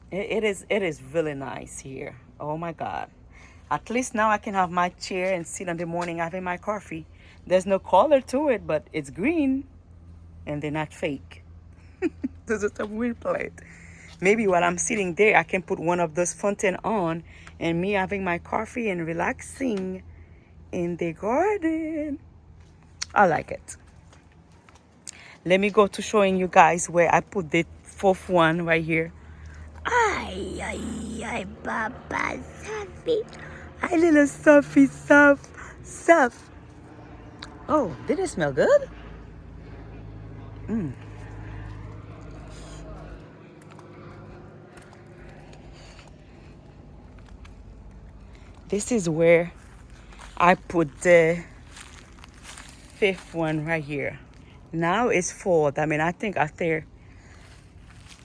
It is really nice here. Oh my God. At least now I can have my chair and sit in the morning having my coffee. There's no color to it, but it's green and they're not fake. This is a weird plate. Maybe while I'm sitting there, I can put one of those fountain on and me having my coffee and relaxing in the garden. I like it. Let me go to showing you guys where I put the fourth one right here. Ay, ay, ay, Papa Sophie. Hi, little Sophie, Soph. Oh, did it smell good? This is where I put the fifth one right here. Now it's fourth. I mean, I think after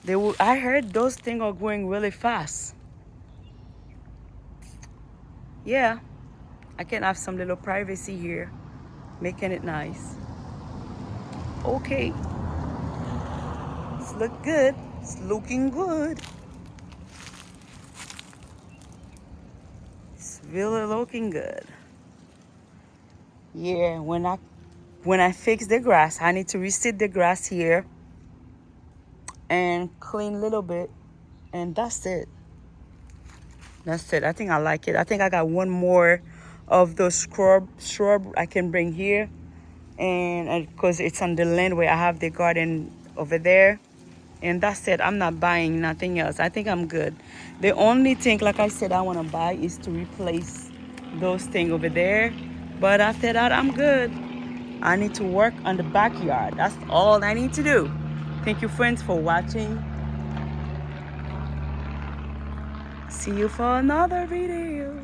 I heard those things are going really fast. Yeah, I can have some little privacy here, making it nice. Okay, it's look good. It's looking good. It's really looking good. Yeah, when I fix the grass, I need to reseed the grass here and clean a little bit, and that's it. That's it. I think I like it. I think I got one more of those shrub I can bring here, and because it's on the land where I have the garden over there, and that's it. I'm not buying nothing else. I think I'm good. The only thing, like I said, I want to buy is to replace those things over there. But after that, I'm good. I need to work on the backyard. That's all I need to do. Thank you, friends, for watching. See you for another video.